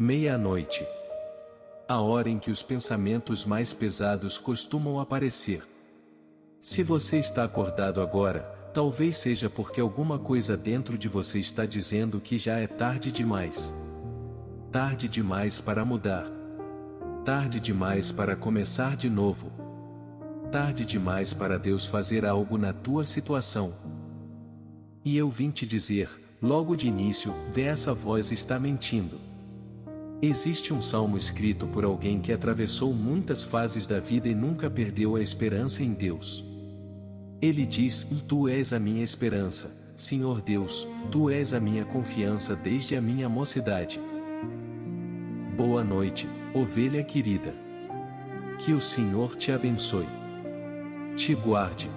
Meia-noite. A hora em que os pensamentos mais pesados costumam aparecer. Se você está acordado agora, talvez seja porque alguma coisa dentro de você está dizendo que já é tarde demais. Tarde demais para mudar. Tarde demais para começar de novo. Tarde demais para Deus fazer algo na tua situação. E eu vim te dizer, logo de início, essa voz está mentindo. Existe um salmo escrito por alguém que atravessou muitas fases da vida e nunca perdeu a esperança em Deus. Ele diz: Tu és a minha esperança, Senhor Deus, Tu és a minha confiança desde a minha mocidade. Boa noite, ovelha querida. Que o Senhor te abençoe, te guarde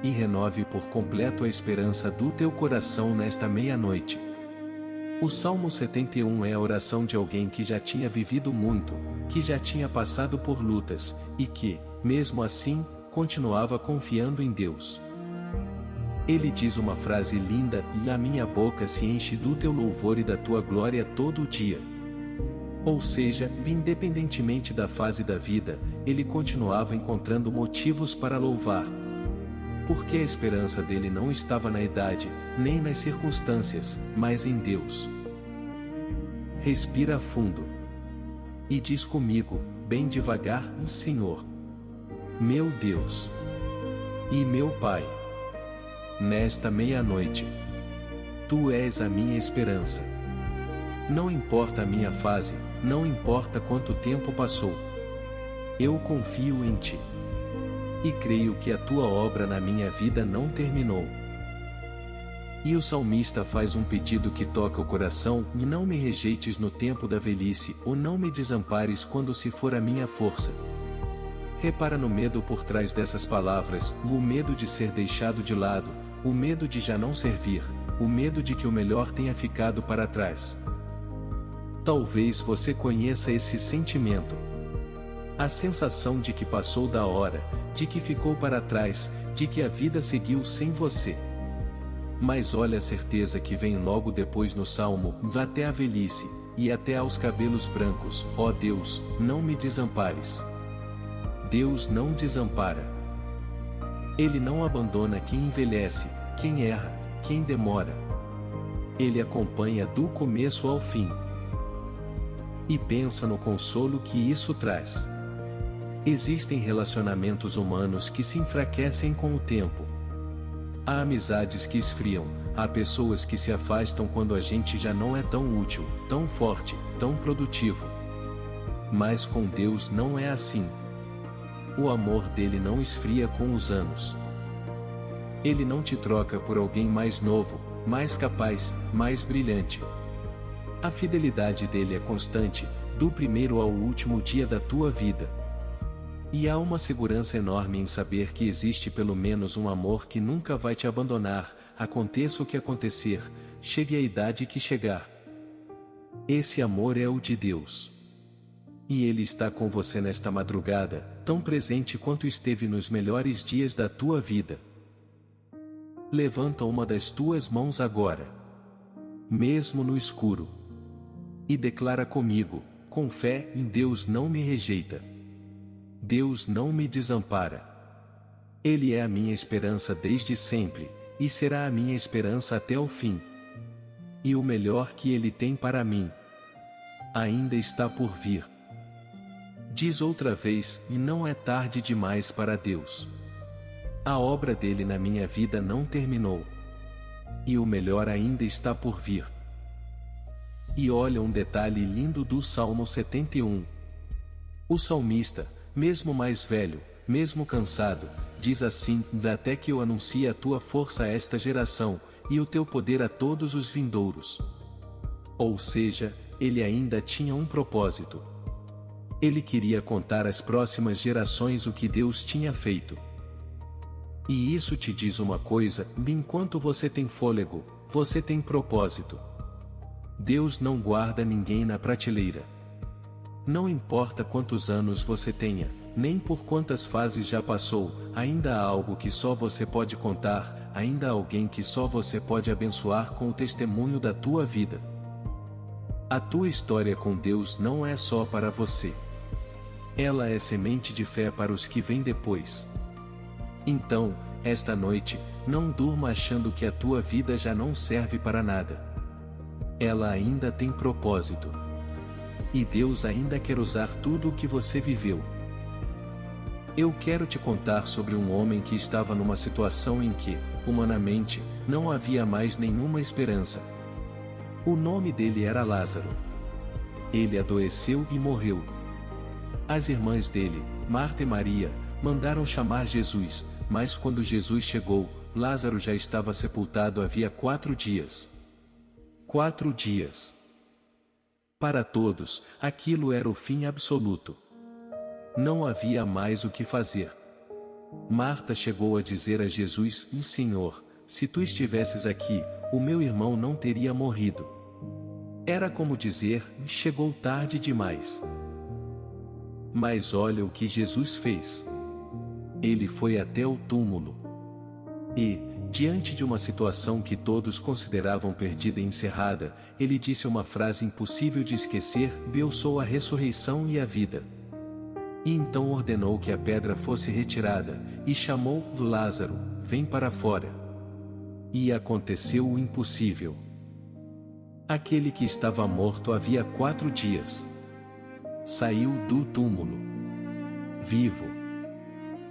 e renove por completo a esperança do teu coração nesta meia-noite. O Salmo 71 é a oração de alguém que já tinha vivido muito, que já tinha passado por lutas, e que, mesmo assim, continuava confiando em Deus. Ele diz uma frase linda: e a minha boca se enche do teu louvor e da tua glória todo o dia. Ou seja, independentemente da fase da vida, ele continuava encontrando motivos para louvar. Porque a esperança dele não estava na idade, nem nas circunstâncias, mas em Deus. Respira fundo. E diz comigo, bem devagar: Senhor, meu Deus e meu Pai, nesta meia-noite, Tu és a minha esperança. Não importa a minha fase, não importa quanto tempo passou. Eu confio em Ti. E creio que a Tua obra na minha vida não terminou. E o salmista faz um pedido que toca o coração: e não me rejeites no tempo da velhice, ou não me desampares quando se for a minha força. Repara no medo por trás dessas palavras: o medo de ser deixado de lado, o medo de já não servir, o medo de que o melhor tenha ficado para trás. Talvez você conheça esse sentimento. A sensação de que passou da hora, de que ficou para trás, de que a vida seguiu sem você. Mas olha a certeza que vem logo depois no Salmo: até a velhice, e até aos cabelos brancos, ó Deus, não me desampares. Deus não desampara. Ele não abandona quem envelhece, quem erra, quem demora. Ele acompanha do começo ao fim. E pensa no consolo que isso traz. Existem relacionamentos humanos que se enfraquecem com o tempo. Há amizades que esfriam, há pessoas que se afastam quando a gente já não é tão útil, tão forte, tão produtivo. Mas com Deus não é assim. O amor dele não esfria com os anos. Ele não te troca por alguém mais novo, mais capaz, mais brilhante. A fidelidade dele é constante, do primeiro ao último dia da tua vida. E há uma segurança enorme em saber que existe pelo menos um amor que nunca vai te abandonar, aconteça o que acontecer, chegue a idade que chegar. Esse amor é o de Deus. E Ele está com você nesta madrugada, tão presente quanto esteve nos melhores dias da tua vida. Levanta uma das tuas mãos agora, mesmo no escuro, e declara comigo, com fé: em Deus não me rejeita. Deus não me desampara. Ele é a minha esperança desde sempre, e será a minha esperança até o fim. E o melhor que Ele tem para mim ainda está por vir. Diz outra vez: e não é tarde demais para Deus. A obra dele na minha vida não terminou. E o melhor ainda está por vir. E olha um detalhe lindo do Salmo 71. O salmista, mesmo mais velho, mesmo cansado, diz assim: até que eu anuncie a tua força a esta geração, e o teu poder a todos os vindouros. Ou seja, ele ainda tinha um propósito. Ele queria contar às próximas gerações o que Deus tinha feito. E isso te diz uma coisa: enquanto você tem fôlego, você tem propósito. Deus não guarda ninguém na prateleira. Não importa quantos anos você tenha, nem por quantas fases já passou, ainda há algo que só você pode contar, ainda há alguém que só você pode abençoar com o testemunho da tua vida. A tua história com Deus não é só para você. Ela é semente de fé para os que vêm depois. Então, esta noite, não durma achando que a tua vida já não serve para nada. Ela ainda tem propósito. E Deus ainda quer usar tudo o que você viveu. Eu quero te contar sobre um homem que estava numa situação em que, humanamente, não havia mais nenhuma esperança. O nome dele era Lázaro. Ele adoeceu e morreu. As irmãs dele, Marta e Maria, mandaram chamar Jesus, mas quando Jesus chegou, Lázaro já estava sepultado havia 4 dias. 4 dias. Para todos, aquilo era o fim absoluto. Não havia mais o que fazer. Marta chegou a dizer a Jesus: Senhor, se tu estivesses aqui, o meu irmão não teria morrido. Era como dizer: chegou tarde demais. Mas olha o que Jesus fez. Ele foi até o túmulo. E, diante de uma situação que todos consideravam perdida e encerrada, ele disse uma frase impossível de esquecer: Eu sou a ressurreição e a vida. E então ordenou que a pedra fosse retirada, e chamou Lázaro: vem para fora. E aconteceu o impossível. Aquele que estava morto havia 4 dias. Saiu do túmulo. Vivo.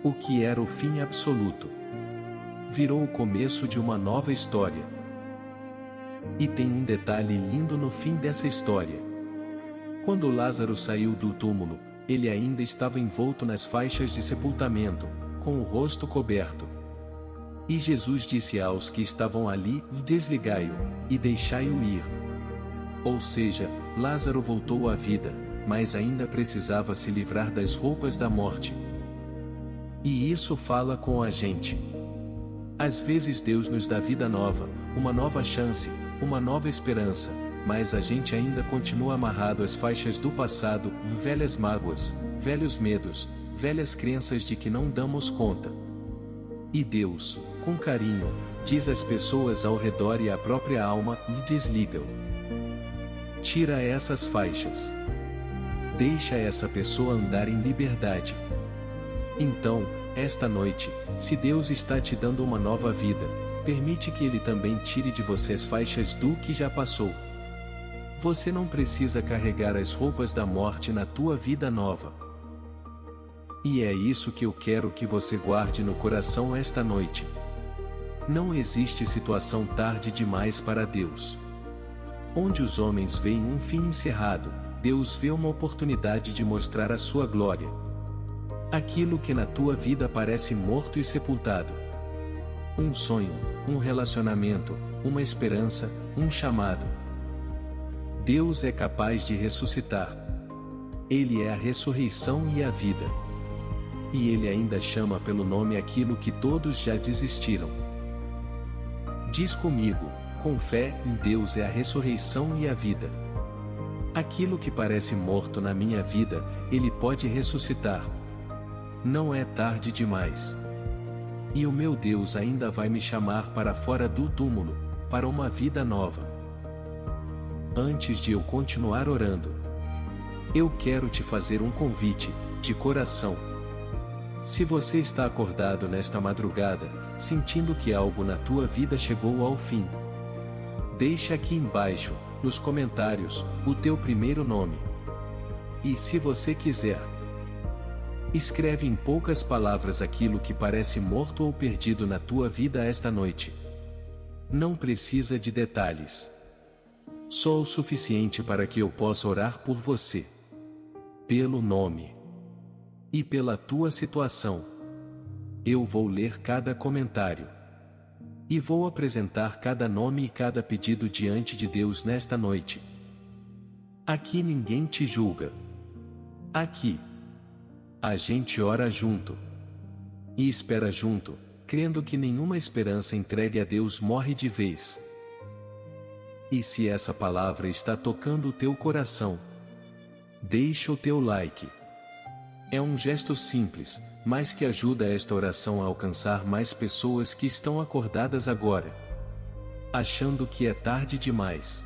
O que era o fim absoluto. Virou o começo de uma nova história. E tem um detalhe lindo no fim dessa história. Quando Lázaro saiu do túmulo, ele ainda estava envolto nas faixas de sepultamento, com o rosto coberto. E Jesus disse aos que estavam ali: desligai-o, e deixai-o ir. Ou seja, Lázaro voltou à vida, mas ainda precisava se livrar das roupas da morte. E isso fala com a gente. Às vezes Deus nos dá vida nova, uma nova chance, uma nova esperança, mas a gente ainda continua amarrado às faixas do passado, velhas mágoas, velhos medos, velhas crenças de que não damos conta. E Deus, com carinho, diz às pessoas ao redor e à própria alma: desliga-o. Tira essas faixas. Deixa essa pessoa andar em liberdade. Então, esta noite, se Deus está te dando uma nova vida, permite que Ele também tire de você as faixas do que já passou. Você não precisa carregar as roupas da morte na tua vida nova. E é isso que eu quero que você guarde no coração esta noite. Não existe situação tarde demais para Deus. Onde os homens veem um fim encerrado, Deus vê uma oportunidade de mostrar a sua glória. Aquilo que na tua vida parece morto e sepultado. Um sonho, um relacionamento, uma esperança, um chamado. Deus é capaz de ressuscitar. Ele é a ressurreição e a vida. E Ele ainda chama pelo nome aquilo que todos já desistiram. Diz comigo: com fé em Deus é a ressurreição e a vida. Aquilo que parece morto na minha vida, Ele pode ressuscitar. Não é tarde demais. E o meu Deus ainda vai me chamar para fora do túmulo, para uma vida nova. Antes de eu continuar orando, eu quero te fazer um convite, de coração. Se você está acordado nesta madrugada, sentindo que algo na tua vida chegou ao fim, deixa aqui embaixo, nos comentários, o teu primeiro nome. E se você quiser, escreve em poucas palavras aquilo que parece morto ou perdido na tua vida esta noite. Não precisa de detalhes. Só o suficiente para que eu possa orar por você. Pelo nome. E pela tua situação. Eu vou ler cada comentário. E vou apresentar cada nome e cada pedido diante de Deus nesta noite. Aqui ninguém te julga. Aqui a gente ora junto. E espera junto, crendo que nenhuma esperança entregue a Deus morre de vez. E se essa palavra está tocando o teu coração, deixa o teu like. É um gesto simples, mas que ajuda esta oração a alcançar mais pessoas que estão acordadas agora, achando que é tarde demais.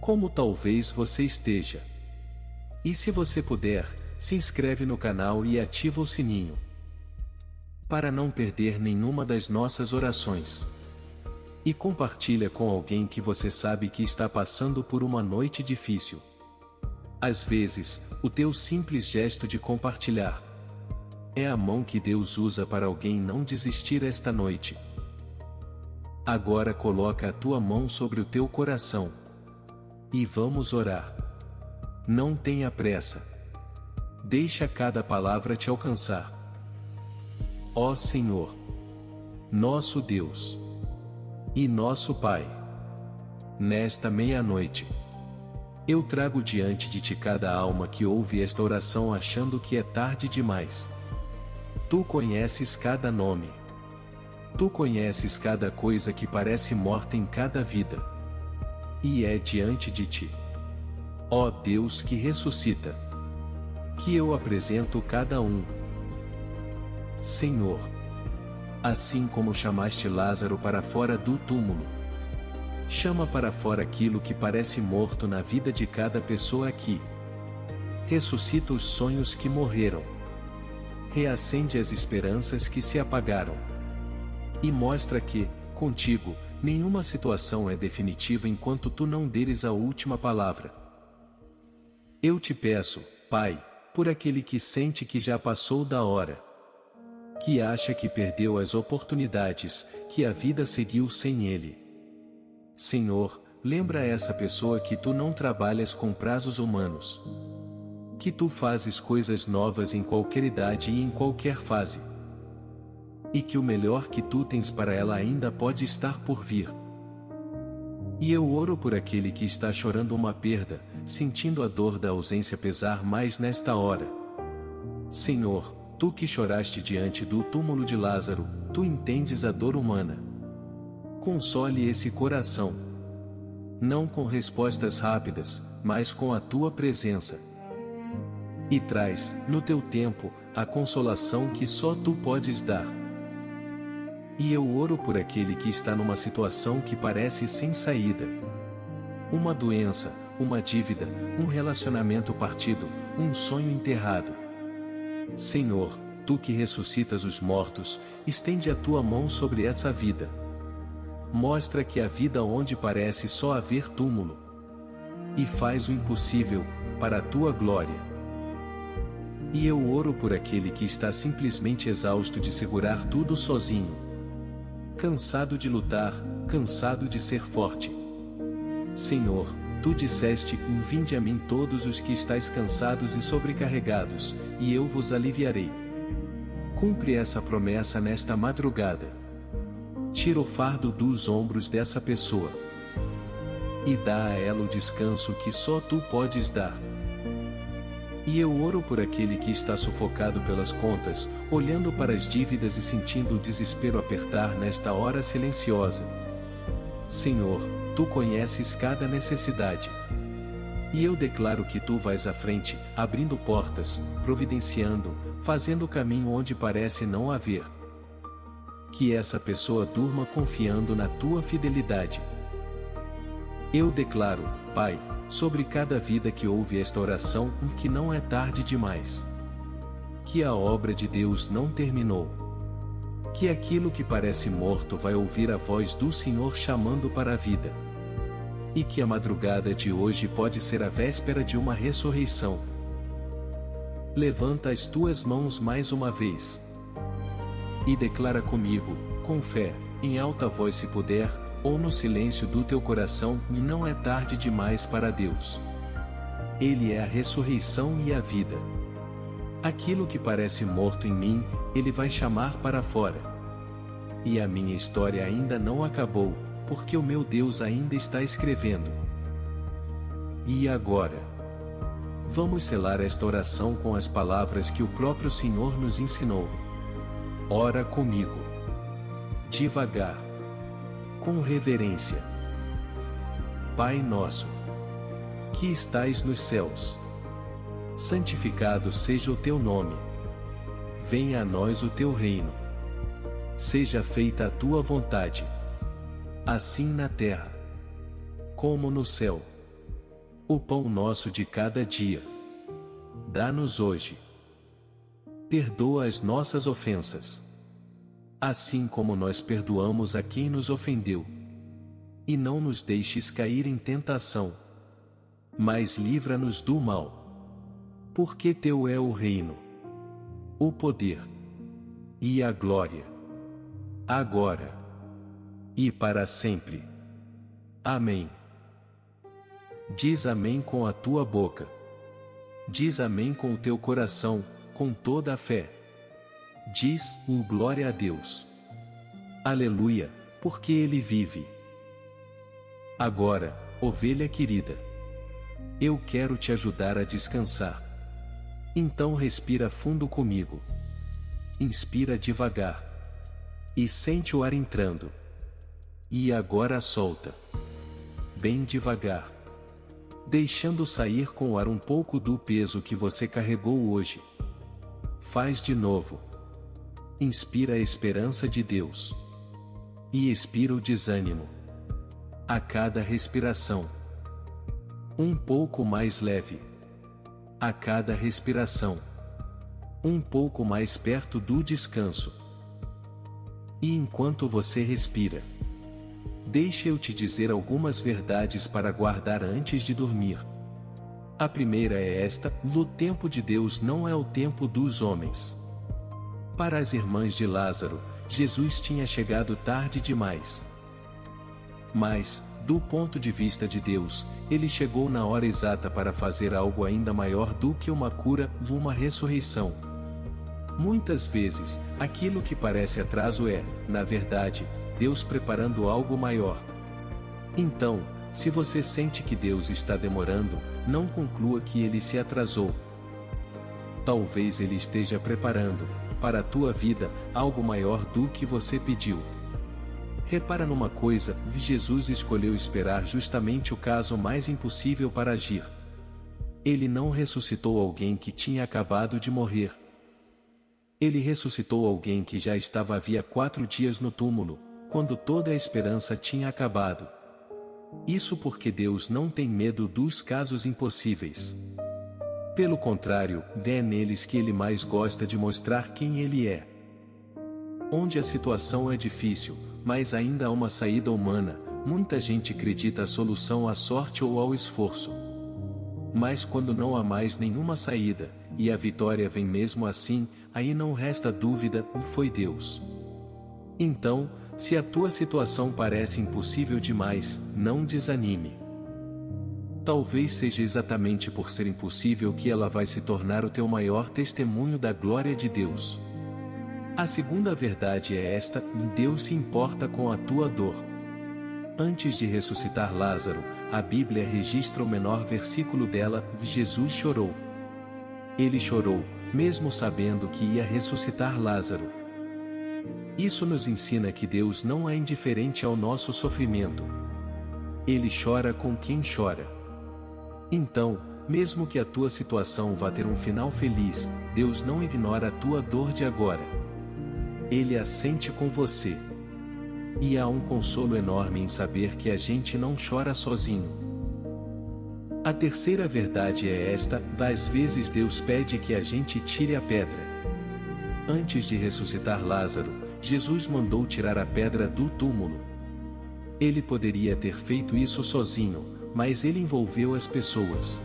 como talvez você esteja. E se você puder, se inscreve no canal e ativa o sininho, para não perder nenhuma das nossas orações. E compartilha com alguém que você sabe que está passando por uma noite difícil. Às vezes, o teu simples gesto de compartilhar é a mão que Deus usa para alguém não desistir esta noite. Agora coloca a tua mão sobre o teu coração e vamos orar. Não tenha pressa. Deixa cada palavra te alcançar. Ó Senhor, nosso Deus e nosso Pai, nesta meia-noite, eu trago diante de ti cada alma que ouve esta oração achando que é tarde demais. Tu conheces cada nome. Tu conheces cada coisa que parece morta em cada vida. E é diante de ti, ó Deus que ressuscita, que eu apresento cada um. Senhor, assim como chamaste Lázaro para fora do túmulo, chama para fora aquilo que parece morto na vida de cada pessoa aqui. Ressuscita os sonhos que morreram. Reacende as esperanças que se apagaram. E mostra que, contigo, nenhuma situação é definitiva enquanto tu não deres a última palavra. Eu te peço, Pai, por aquele que sente que já passou da hora, que acha que perdeu as oportunidades, que a vida seguiu sem ele. Senhor, lembra essa pessoa que tu não trabalhas com prazos humanos, que tu fazes coisas novas em qualquer idade e em qualquer fase, e que o melhor que tu tens para ela ainda pode estar por vir. E eu oro por aquele que está chorando uma perda, sentindo a dor da ausência pesar mais nesta hora. Senhor, tu que choraste diante do túmulo de Lázaro, tu entendes a dor humana. Console esse coração. Não com respostas rápidas, mas com a tua presença. E traz, no teu tempo, a consolação que só tu podes dar. E eu oro por aquele que está numa situação que parece sem saída. Uma doença, uma dívida, um relacionamento partido, um sonho enterrado. Senhor, tu que ressuscitas os mortos, estende a tua mão sobre essa vida. Mostra que a vida onde parece só haver túmulo. E faz o impossível, para a tua glória. E eu oro por aquele que está simplesmente exausto de segurar tudo sozinho. Cansado de lutar, cansado de ser forte. Senhor, tu disseste, vinde a mim todos os que estáis cansados e sobrecarregados, e eu vos aliviarei. Cumpre essa promessa nesta madrugada. Tira o fardo dos ombros dessa pessoa. E dá a ela o descanso que só tu podes dar. E eu oro por aquele que está sufocado pelas contas, olhando para as dívidas e sentindo o desespero apertar nesta hora silenciosa. Senhor, tu conheces cada necessidade. E eu declaro que tu vais à frente, abrindo portas, providenciando, fazendo caminho onde parece não haver. Que essa pessoa durma confiando na tua fidelidade. Eu declaro, Pai, sobre cada vida que ouve esta oração, que não é tarde demais. Que a obra de Deus não terminou. Que aquilo que parece morto vai ouvir a voz do Senhor chamando para a vida. E que a madrugada de hoje pode ser a véspera de uma ressurreição. Levanta as tuas mãos mais uma vez. E declara comigo, com fé, em alta voz se puder, ou no silêncio do teu coração, e não é tarde demais para Deus. Ele é a ressurreição e a vida. Aquilo que parece morto em mim, Ele vai chamar para fora. E a minha história ainda não acabou, porque o meu Deus ainda está escrevendo. E agora? Vamos selar esta oração com as palavras que o próprio Senhor nos ensinou. Ora comigo. Devagar. Com reverência. Pai nosso, que estais nos céus, santificado seja o teu nome. Venha a nós o teu reino. Seja feita a tua vontade, assim na terra, como no céu. O pão nosso de cada dia dá-nos hoje. Perdoa as nossas ofensas, assim como nós perdoamos a quem nos ofendeu. E não nos deixes cair em tentação, mas livra-nos do mal. Porque teu é o reino, o poder e a glória, agora e para sempre. Amém. Diz amém com a tua boca. Diz amém com o teu coração, com toda a fé. Diz, glória a Deus. Aleluia, porque Ele vive. Agora, ovelha querida, eu quero te ajudar a descansar. Então respira fundo comigo. Inspira devagar. E sente o ar entrando. E agora solta. Bem devagar. Deixando sair com o ar um pouco do peso que você carregou hoje. Faz de novo. Inspira a esperança de Deus. E expira o desânimo. A cada respiração. Um pouco mais leve. A cada respiração. Um pouco mais perto do descanso. E enquanto você respira, deixa eu te dizer algumas verdades para guardar antes de dormir. A primeira é esta: o tempo de Deus não é o tempo dos homens. Para as irmãs de Lázaro, Jesus tinha chegado tarde demais. Mas, do ponto de vista de Deus, ele chegou na hora exata para fazer algo ainda maior do que uma cura, uma ressurreição. Muitas vezes, aquilo que parece atraso é, na verdade, Deus preparando algo maior. Então, se você sente que Deus está demorando, não conclua que ele se atrasou. Talvez ele esteja preparando, para a tua vida, algo maior do que você pediu. Repara numa coisa: Jesus escolheu esperar justamente o caso mais impossível para agir. Ele não ressuscitou alguém que tinha acabado de morrer. Ele ressuscitou alguém que já estava havia 4 dias no túmulo, quando toda a esperança tinha acabado. Isso porque Deus não tem medo dos casos impossíveis. Pelo contrário, é neles que Ele mais gosta de mostrar quem Ele é. Onde a situação é difícil, mas ainda há uma saída humana, muita gente acredita a solução à sorte ou ao esforço. Mas quando não há mais nenhuma saída, e a vitória vem mesmo assim, aí não resta dúvida: foi Deus. Então, se a tua situação parece impossível demais, não desanime. Talvez seja exatamente por ser impossível que ela vai se tornar o teu maior testemunho da glória de Deus. A segunda verdade é esta: Deus se importa com a tua dor. Antes de ressuscitar Lázaro, a Bíblia registra o menor versículo dela: Jesus chorou. Ele chorou, mesmo sabendo que ia ressuscitar Lázaro. Isso nos ensina que Deus não é indiferente ao nosso sofrimento. Ele chora com quem chora. Então, mesmo que a tua situação vá ter um final feliz, Deus não ignora a tua dor de agora. Ele a sente com você. E há um consolo enorme em saber que a gente não chora sozinho. A terceira verdade é esta: às vezes Deus pede que a gente tire a pedra. Antes de ressuscitar Lázaro, Jesus mandou tirar a pedra do túmulo. Ele poderia ter feito isso sozinho, mas ele envolveu as pessoas.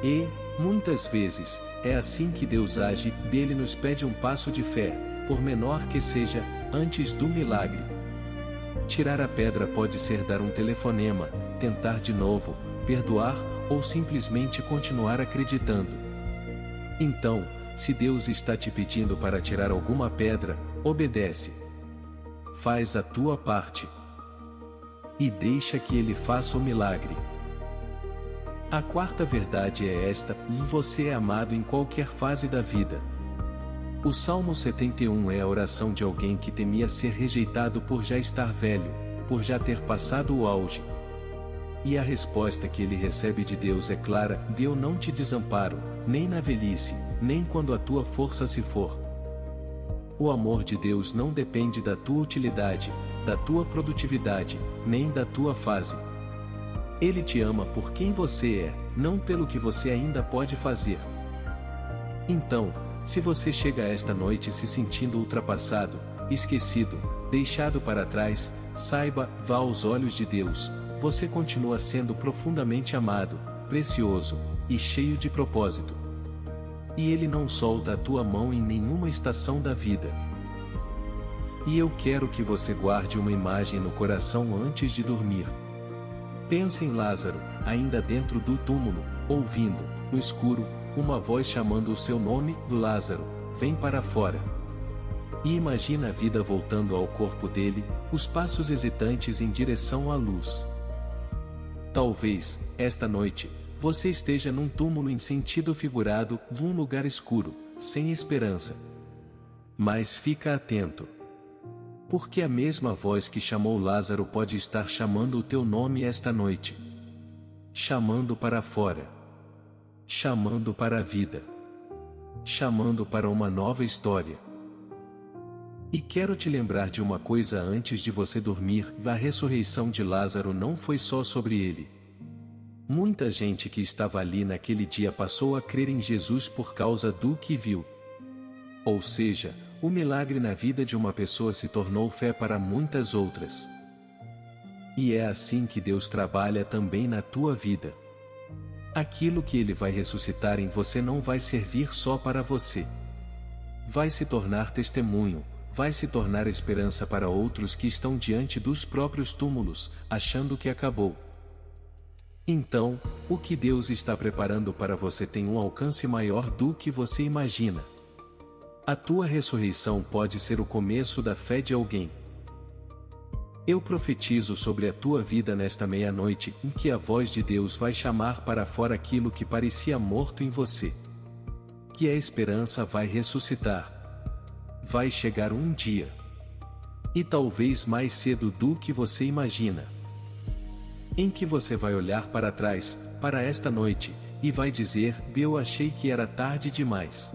E, muitas vezes, é assim que Deus age: Ele nos pede um passo de fé, por menor que seja, antes do milagre. Tirar a pedra pode ser dar um telefonema, tentar de novo, perdoar, ou simplesmente continuar acreditando. Então, se Deus está te pedindo para tirar alguma pedra, obedece. Faz a tua parte. E deixa que Ele faça o milagre. A quarta verdade é esta: você é amado em qualquer fase da vida. O Salmo 71 é a oração de alguém que temia ser rejeitado por já estar velho, por já ter passado o auge. E a resposta que ele recebe de Deus é clara: eu não te desamparo, nem na velhice, nem quando a tua força se for. O amor de Deus não depende da tua utilidade, da tua produtividade, nem da tua fase. Ele te ama por quem você é, não pelo que você ainda pode fazer. Então, se você chega esta noite se sentindo ultrapassado, esquecido, deixado para trás, saiba, vá aos olhos de Deus, você continua sendo profundamente amado, precioso e cheio de propósito. E Ele não solta a tua mão em nenhuma estação da vida. E eu quero que você guarde uma imagem no coração antes de dormir. Pense em Lázaro, ainda dentro do túmulo, ouvindo, no escuro, uma voz chamando o seu nome, Lázaro, vem para fora. E imagina a vida voltando ao corpo dele, os passos hesitantes em direção à luz. Talvez, esta noite, você esteja num túmulo em sentido figurado, num lugar escuro, sem esperança. Mas fica atento. Porque a mesma voz que chamou Lázaro pode estar chamando o teu nome esta noite. Chamando para fora. Chamando para a vida. Chamando para uma nova história. E quero te lembrar de uma coisa antes de você dormir: a ressurreição de Lázaro não foi só sobre ele. Muita gente que estava ali naquele dia passou a crer em Jesus por causa do que viu. Ou seja, o milagre na vida de uma pessoa se tornou fé para muitas outras. E é assim que Deus trabalha também na tua vida. Aquilo que Ele vai ressuscitar em você não vai servir só para você. Vai se tornar testemunho, vai se tornar esperança para outros que estão diante dos próprios túmulos, achando que acabou. Então, o que Deus está preparando para você tem um alcance maior do que você imagina. A tua ressurreição pode ser o começo da fé de alguém. Eu profetizo sobre a tua vida nesta meia-noite, em que a voz de Deus vai chamar para fora aquilo que parecia morto em você. Que a esperança vai ressuscitar. Vai chegar um dia. E talvez mais cedo do que você imagina. Em que você vai olhar para trás, para esta noite, e vai dizer: eu achei que era tarde demais.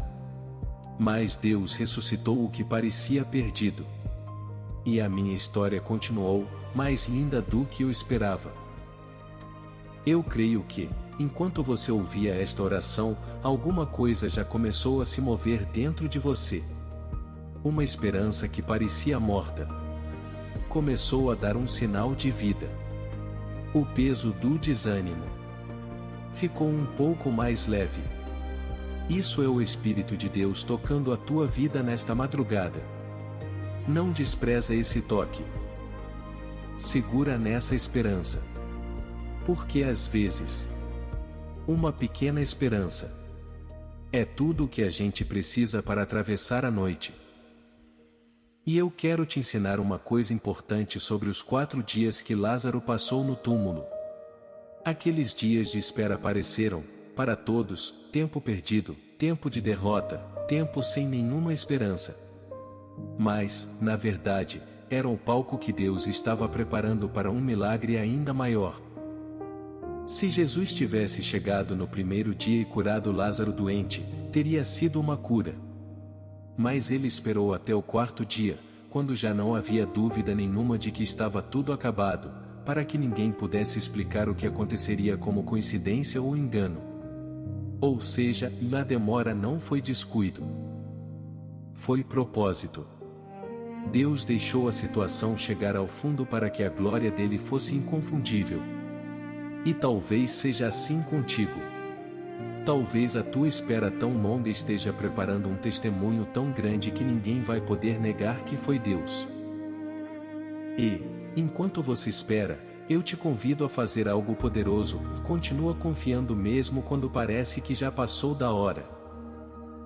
Mas Deus ressuscitou o que parecia perdido. E a minha história continuou, mais linda do que eu esperava. Eu creio que, enquanto você ouvia esta oração, alguma coisa já começou a se mover dentro de você. Uma esperança que parecia morta começou a dar um sinal de vida. O peso do desânimo ficou um pouco mais leve. Isso é o Espírito de Deus tocando a tua vida nesta madrugada. Não despreza esse toque. Segura nessa esperança. Porque às vezes, uma pequena esperança é tudo o que a gente precisa para atravessar a noite. E eu quero te ensinar uma coisa importante sobre os 4 dias que Lázaro passou no túmulo. Aqueles dias de espera pareceram, para todos, tempo perdido, tempo de derrota, tempo sem nenhuma esperança. Mas, na verdade, era o palco que Deus estava preparando para um milagre ainda maior. Se Jesus tivesse chegado no primeiro dia e curado Lázaro doente, teria sido uma cura. Mas ele esperou até o 4º dia, quando já não havia dúvida nenhuma de que estava tudo acabado, para que ninguém pudesse explicar o que aconteceria como coincidência ou engano. Ou seja, a demora não foi descuido. Foi propósito. Deus deixou a situação chegar ao fundo para que a glória dele fosse inconfundível. E talvez seja assim contigo. Talvez a tua espera tão longa esteja preparando um testemunho tão grande que ninguém vai poder negar que foi Deus. E, enquanto você espera, eu te convido a fazer algo poderoso: continua confiando mesmo quando parece que já passou da hora.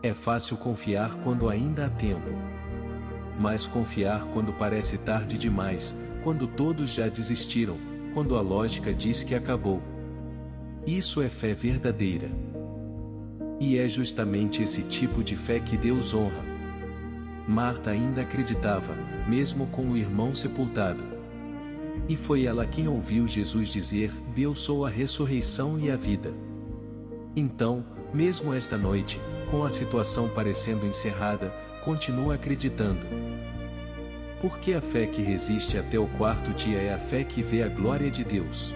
É fácil confiar quando ainda há tempo. Mas confiar quando parece tarde demais, quando todos já desistiram, quando a lógica diz que acabou. Isso é fé verdadeira. E é justamente esse tipo de fé que Deus honra. Marta ainda acreditava, mesmo com o irmão sepultado. E foi ela quem ouviu Jesus dizer: eu sou a ressurreição e a vida. Então, mesmo esta noite, com a situação parecendo encerrada, continua acreditando. Porque a fé que resiste até o 4º dia é a fé que vê a glória de Deus.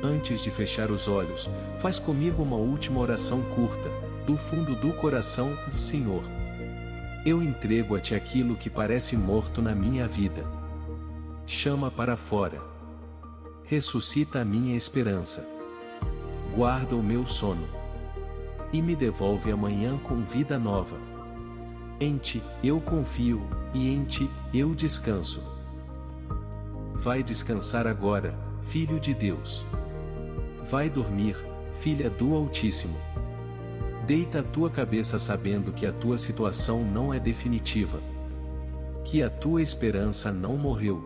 Antes de fechar os olhos, faz comigo uma última oração curta, do fundo do coração, Senhor. Eu entrego a Ti aquilo que parece morto na minha vida. Chama para fora. Ressuscita a minha esperança. Guarda o meu sono. E me devolve amanhã com vida nova. Em Ti eu confio, e em Ti eu descanso. Vai descansar agora, Filho de Deus. Vai dormir, filha do Altíssimo. Deita a tua cabeça sabendo que a tua situação não é definitiva. Que a tua esperança não morreu.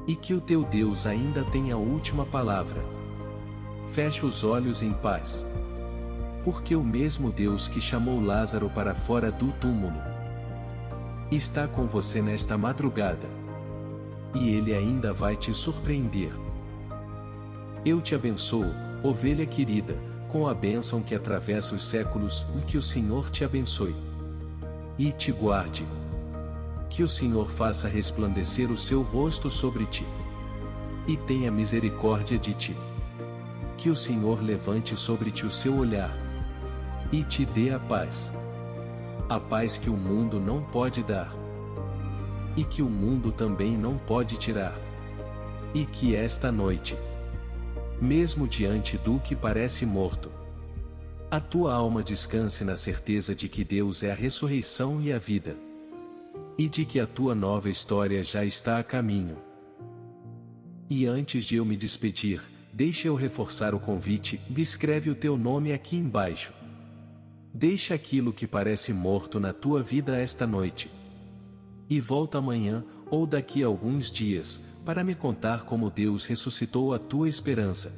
E que o teu Deus ainda tem a última palavra. Feche os olhos em paz. Porque o mesmo Deus que chamou Lázaro para fora do túmulo está com você nesta madrugada. E Ele ainda vai te surpreender. Eu te abençoo, ovelha querida, com a bênção que atravessa os séculos, e que o Senhor te abençoe. E te guarde. Que o Senhor faça resplandecer o seu rosto sobre ti. E tenha misericórdia de ti. Que o Senhor levante sobre ti o seu olhar. E te dê a paz. A paz que o mundo não pode dar. E que o mundo também não pode tirar. E que esta noite, mesmo diante do que parece morto, a tua alma descanse na certeza de que Deus é a ressurreição e a vida. E de que a tua nova história já está a caminho. E antes de eu me despedir, deixa eu reforçar o convite, escreve o teu nome aqui embaixo. Deixa aquilo que parece morto na tua vida esta noite. E volta amanhã, ou daqui a alguns dias, para me contar como Deus ressuscitou a tua esperança.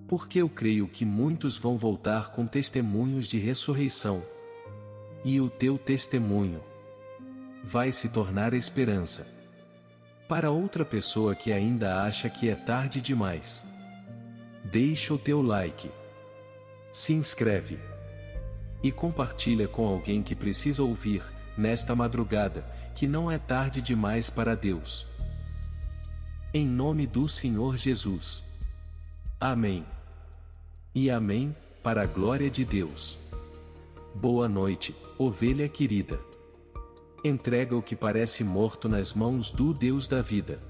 Porque eu creio que muitos vão voltar com testemunhos de ressurreição. E o teu testemunho vai se tornar esperança para outra pessoa que ainda acha que é tarde demais. Deixa o teu like, se inscreve e compartilha com alguém que precisa ouvir, nesta madrugada, que não é tarde demais para Deus. Em nome do Senhor Jesus. Amém. E amém, para a glória de Deus. Boa noite, ovelha querida. Entrega o que parece morto nas mãos do Deus da vida.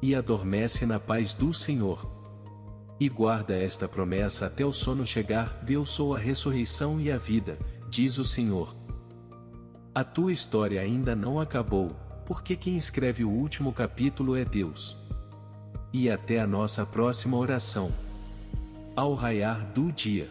E adormece na paz do Senhor. E guarda esta promessa até o sono chegar. Eu sou a ressurreição e a vida, diz o Senhor. A tua história ainda não acabou, porque quem escreve o último capítulo é Deus. E até a nossa próxima oração. Ao raiar do dia.